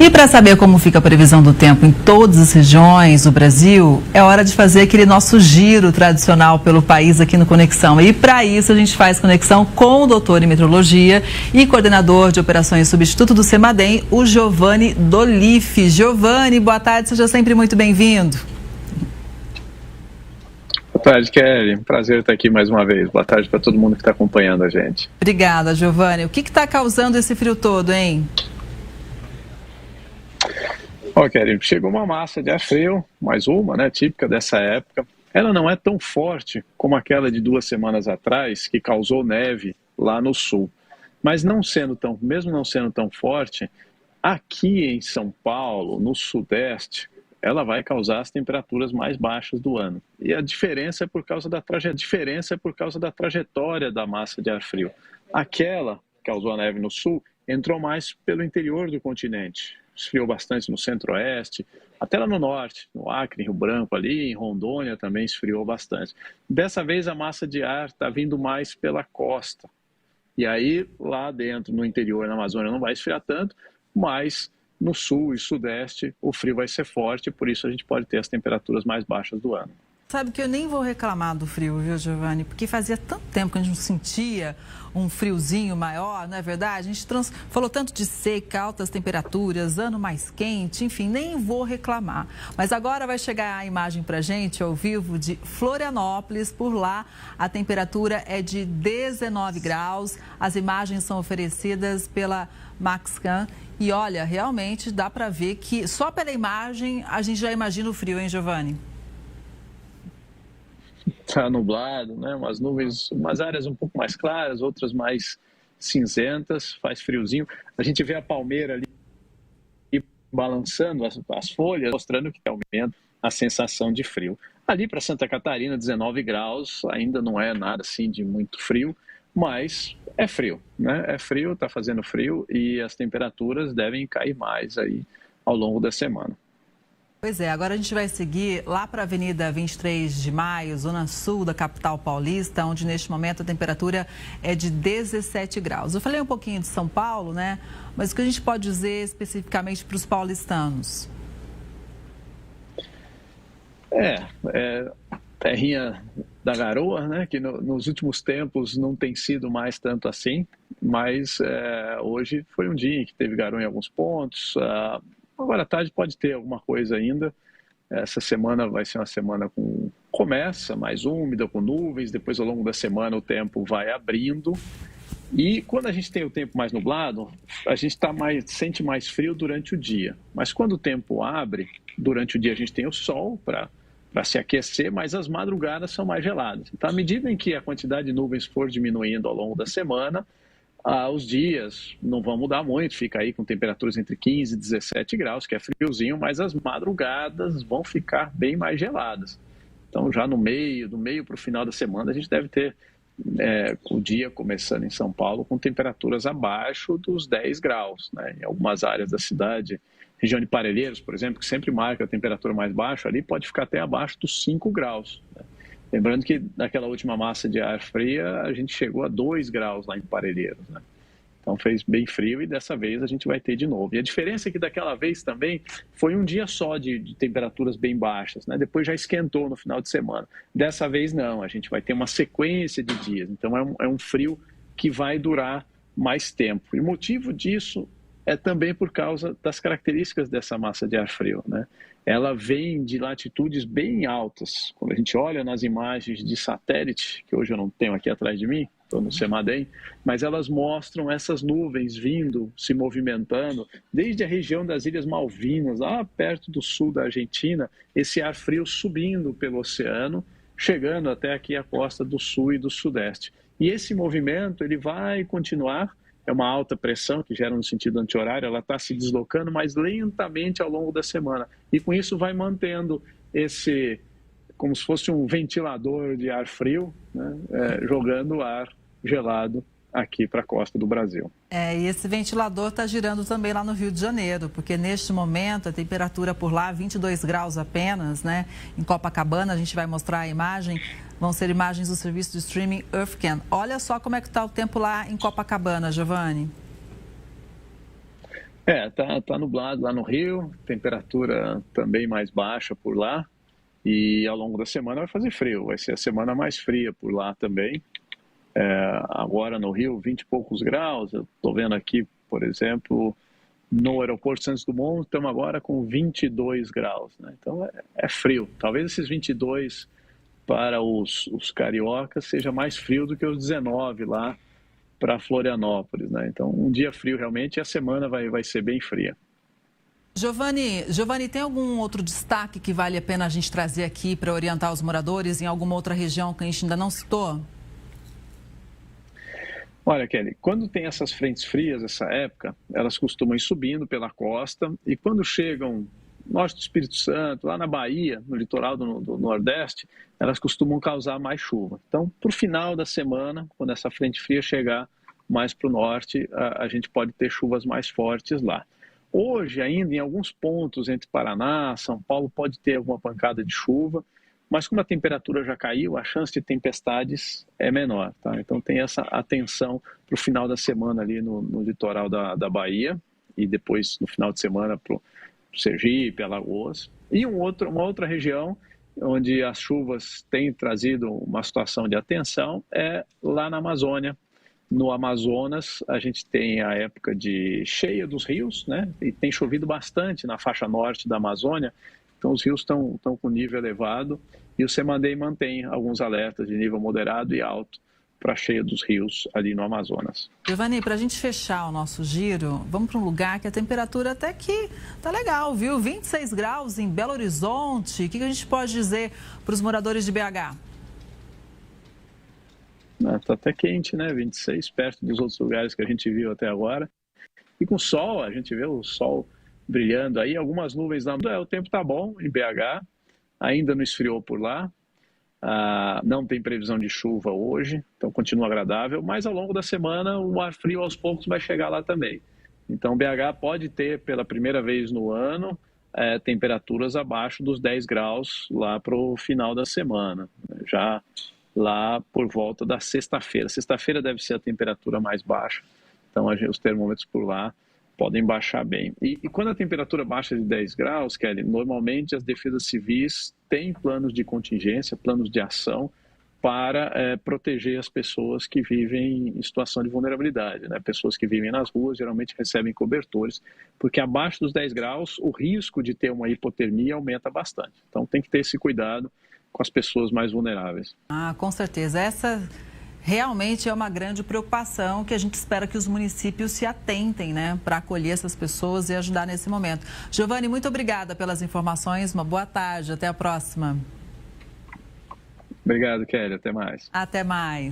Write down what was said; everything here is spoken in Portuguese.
E para saber como fica a previsão do tempo em todas as regiões do Brasil, é hora de fazer aquele nosso giro tradicional pelo país aqui no Conexão. E para isso a gente faz conexão com o doutor em meteorologia e coordenador de operações substituto do CEMADEM, o Giovanni Dolife. Giovanni, boa tarde, seja sempre muito bem-vindo. Boa tarde, Kelly. Prazer estar aqui mais uma vez. Boa tarde para todo mundo que está acompanhando a gente. Obrigada, Giovanni. O que está causando esse frio todo, hein? Kelly, chegou uma massa de ar frio, mais uma, né, típica dessa época. Ela não é tão forte como aquela de 2 semanas atrás, que causou neve lá no sul. Mas mesmo não sendo tão forte, aqui em São Paulo, no sudeste, ela vai causar as temperaturas mais baixas do ano. E a diferença é por causa da trajetória da massa de ar frio. Aquela que causou a neve no sul entrou mais pelo interior do continente. Esfriou bastante no centro-oeste, até lá no norte, no Acre, Rio Branco ali, em Rondônia também esfriou bastante. Dessa vez a massa de ar está vindo mais pela costa. E aí lá dentro, no interior, na Amazônia, não vai esfriar tanto, mas no sul e sudeste o frio vai ser forte, por isso a gente pode ter as temperaturas mais baixas do ano. Sabe que eu nem vou reclamar do frio, viu, Giovanni? Porque fazia tanto tempo que a gente não sentia um friozinho maior, não é verdade? A gente falou tanto de seca, altas temperaturas, ano mais quente, enfim, nem vou reclamar. Mas agora vai chegar a imagem pra gente, ao vivo, de Florianópolis. Por lá, a temperatura é de 19 graus. As imagens são oferecidas pela Maxcan. E olha, realmente dá pra ver que só pela imagem a gente já imagina o frio, hein, Giovanni? Está nublado, né? Umas nuvens, umas áreas um pouco mais claras, outras mais cinzentas, faz friozinho. A gente vê a palmeira ali balançando as folhas, mostrando que aumenta a sensação de frio. Ali para Santa Catarina, 19 graus, ainda não é nada assim de muito frio, mas é frio, né? É frio, está fazendo frio e as temperaturas devem cair mais aí ao longo da semana. Pois é, agora a gente vai seguir lá para a Avenida 23 de Maio, zona sul da capital paulista, onde neste momento a temperatura é de 17 graus. Eu falei um pouquinho de São Paulo, né? Mas o que a gente pode dizer especificamente para os paulistanos? Terrinha da garoa, né? Que nos últimos tempos não tem sido mais tanto assim, mas hoje foi um dia que teve garoa em alguns pontos. Agora à tarde pode ter alguma coisa ainda. Essa semana vai ser uma semana começa mais úmida, com nuvens, depois ao longo da semana o tempo vai abrindo. E quando a gente tem o tempo mais nublado, a gente sente mais frio durante o dia. Mas quando o tempo abre, durante o dia a gente tem o sol para se aquecer, mas as madrugadas são mais geladas. Então, à medida em que a quantidade de nuvens for diminuindo ao longo da semana, os dias não vão mudar muito, fica aí com temperaturas entre 15 e 17 graus, que é friozinho, mas as madrugadas vão ficar bem mais geladas. Então, já do meio para o final da semana, a gente deve ter o dia começando em São Paulo com temperaturas abaixo dos 10 graus, né? Em algumas áreas da cidade, região de Parelheiros, por exemplo, que sempre marca a temperatura mais baixa, ali pode ficar até abaixo dos 5 graus, né? Lembrando que naquela última massa de ar fria, a gente chegou a 2 graus lá em Parelheiros, né? Então fez bem frio e dessa vez a gente vai ter de novo. E a diferença é que daquela vez também foi um dia só de temperaturas bem baixas, né? Depois já esquentou no final de semana. Dessa vez não, a gente vai ter uma sequência de dias. Então é um frio que vai durar mais tempo. E o motivo disso é também por causa das características dessa massa de ar frio, né? Ela vem de latitudes bem altas. Quando a gente olha nas imagens de satélite, que hoje eu não tenho aqui atrás de mim, estou no CEMADEM, mas elas mostram essas nuvens vindo, se movimentando, desde a região das Ilhas Malvinas, lá perto do sul da Argentina, esse ar frio subindo pelo oceano, chegando até aqui a costa do sul e do sudeste. E esse movimento ele vai continuar. É uma alta pressão que gera no sentido anti-horário, ela está se deslocando mais lentamente ao longo da semana. E com isso vai mantendo como se fosse um ventilador de ar frio, né, jogando ar gelado aqui para a costa do Brasil. E esse ventilador está girando também lá no Rio de Janeiro, porque neste momento a temperatura por lá, 22 graus apenas, né? Em Copacabana, a gente vai mostrar a imagem, vão ser imagens do serviço de streaming Earthcan. Olha só como é que está o tempo lá em Copacabana, Giovanni. Tá nublado lá no Rio, temperatura também mais baixa por lá. E ao longo da semana vai fazer frio, vai ser a semana mais fria por lá também. Agora no Rio, 20 e poucos graus. Eu estou vendo aqui, por exemplo, no aeroporto Santos Dumont, estamos agora com 22 graus. Né? Então é frio. Talvez esses 22 para os cariocas seja mais frio do que os 19 lá para Florianópolis. Né? Então um dia frio realmente e a semana vai ser bem fria. Giovani, tem algum outro destaque que vale a pena a gente trazer aqui para orientar os moradores em alguma outra região que a gente ainda não citou? Olha, Kelly, quando tem essas frentes frias, essa época, elas costumam ir subindo pela costa e quando chegam no norte do Espírito Santo, lá na Bahia, no litoral do Nordeste, elas costumam causar mais chuva. Então, para o final da semana, quando essa frente fria chegar mais para o norte, a gente pode ter chuvas mais fortes lá. Hoje, ainda em alguns pontos entre Paraná, São Paulo, pode ter alguma pancada de chuva, mas como a temperatura já caiu, a chance de tempestades é menor. Tá? Então tem essa atenção para o final da semana ali no litoral da Bahia e depois no final de semana para o Sergipe, Alagoas. E uma outra região onde as chuvas têm trazido uma situação de atenção é lá na Amazônia. No Amazonas, a gente tem a época de cheia dos rios, né? E tem chovido bastante na faixa norte da Amazônia, então os rios estão com nível elevado e o CEMADEI mantém alguns alertas de nível moderado e alto para a cheia dos rios ali no Amazonas. Giovani, para a gente fechar o nosso giro, vamos para um lugar que a temperatura até que tá legal, viu? 26 graus em Belo Horizonte. O que a gente pode dizer para os moradores de BH? Está até quente, né? 26, perto dos outros lugares que a gente viu até agora. E com sol, a gente vê o sol brilhando aí, algumas nuvens na... O tempo está bom em BH, ainda não esfriou por lá, não tem previsão de chuva hoje, então continua agradável, mas ao longo da semana o ar frio aos poucos vai chegar lá também. Então BH pode ter, pela primeira vez no ano, temperaturas abaixo dos 10 graus lá para o final da semana, já lá por volta da sexta-feira. Sexta-feira deve ser a temperatura mais baixa, então os termômetros por lá podem baixar bem. E quando a temperatura baixa de 10 graus, Kelly, normalmente as defesas civis têm planos de contingência, planos de ação para proteger as pessoas que vivem em situação de vulnerabilidade, né? Pessoas que vivem nas ruas geralmente recebem cobertores, porque abaixo dos 10 graus o risco de ter uma hipotermia aumenta bastante. Então tem que ter esse cuidado com as pessoas mais vulneráveis. Com certeza. Essa realmente é uma grande preocupação que a gente espera que os municípios se atentem, né, para acolher essas pessoas e ajudar nesse momento. Giovani, muito obrigada pelas informações. Uma boa tarde. Até a próxima. Obrigado, Kelly. Até mais. Até mais.